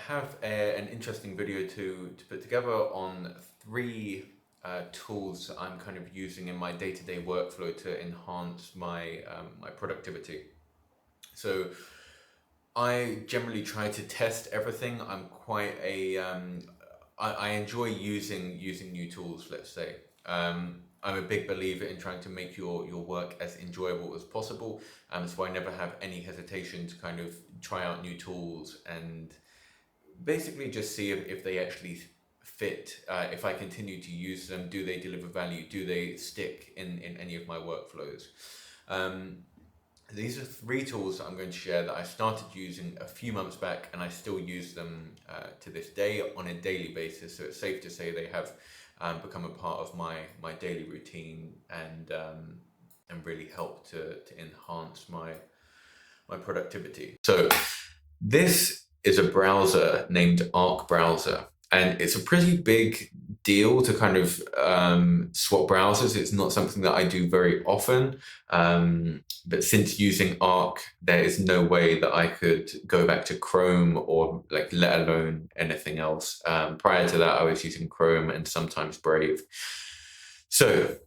have an interesting video to put together on three tools I'm kind of using in my day-to-day workflow to enhance my productivity. So I generally try to test everything. I'm quite a I enjoy using new tools, let's say. I'm a big believer in trying to make your work as enjoyable as possible. So I never have any hesitation to kind of try out new tools and basically just see if they actually fit. If I continue to use them, do they deliver value? Do they stick in any of my workflows? Um, these are three tools that I'm going to share that I started using a few months back, and I still use them to this day on a daily basis. So it's safe to say they have become a part of my daily routine and really help to enhance my productivity. So this is a browser named Arc Browser, and it's a pretty big deal to kind of swap browsers. It's not something that I do very often, but since using Arc, there is no way that I could go back to Chrome or let alone anything else. Prior to that, I was using Chrome and sometimes Brave. So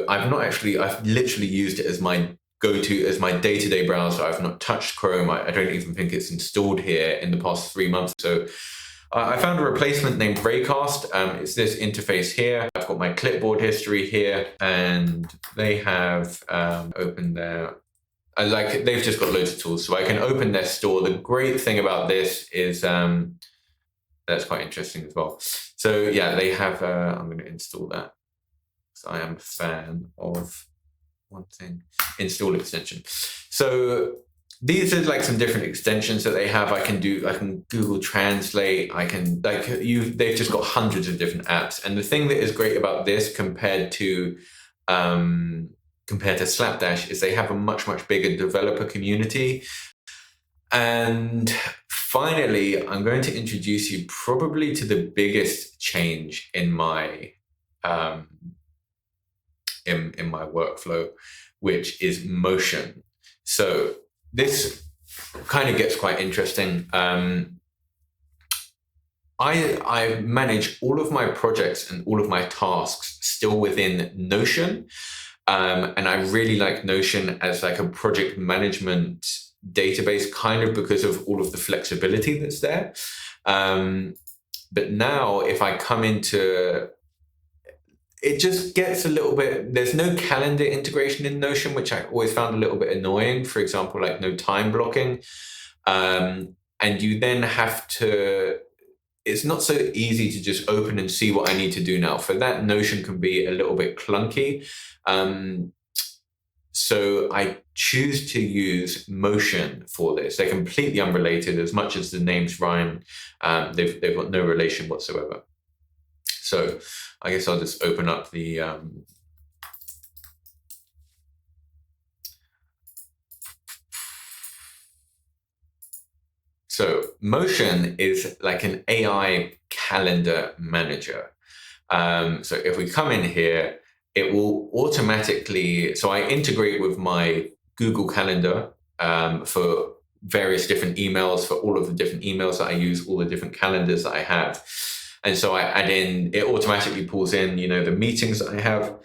I've literally used it as my go-to, as my day-to-day browser. I've not touched Chrome. I don't even think it's installed here in the past 3 months. So I found a replacement named Raycast. It's this interface here. I've got my clipboard history here, and they have opened their, they've just got loads of tools. So I can open their store. The great thing about this is, that's quite interesting as well. So yeah, they have, I'm going to install that. So I am a fan of one thing, install extension. So these are some different extensions that they have. I can Google Translate. They've just got hundreds of different apps. And the thing that is great about this compared to Slapdash is they have a much bigger developer community. And finally, I'm going to introduce you probably to the biggest change in my in my workflow, which is Motion. So this kind of gets quite interesting. I manage all of my projects and all of my tasks still within Notion. And I really like Notion as a project management database, kind of because of all of the flexibility that's there. But now if I come into, it just gets a little bit, there's no calendar integration in Notion, which I always found a little bit annoying. For example, no time blocking. And you then have to, it's not so easy to just open and see what I need to do now. For that, Notion can be a little bit clunky. So I choose to use Motion for this. They're completely unrelated. As much as the names rhyme, they've got no relation whatsoever. So I guess I'll just open up the so Motion is like an AI calendar manager. So if we come in here, it will automatically, so I integrate with my Google Calendar for various different emails, for all of the different emails that I use, all the different calendars that I have. And so I add in, it automatically pulls in, the meetings that I have,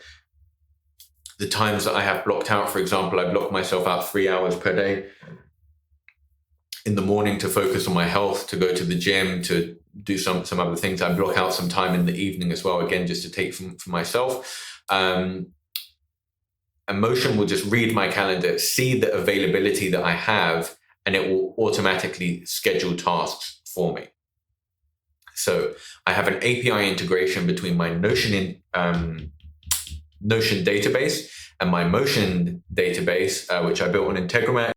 the times that I have blocked out. For example, I block myself out 3 hours per day in the morning to focus on my health, to go to the gym, to do some other things. I block out some time in the evening as well, again, just to take for myself. And Motion will just read my calendar, see the availability that I have, and it will automatically schedule tasks for me. So I have an API integration between my Notion database and my Motion database, which I built on Integromat.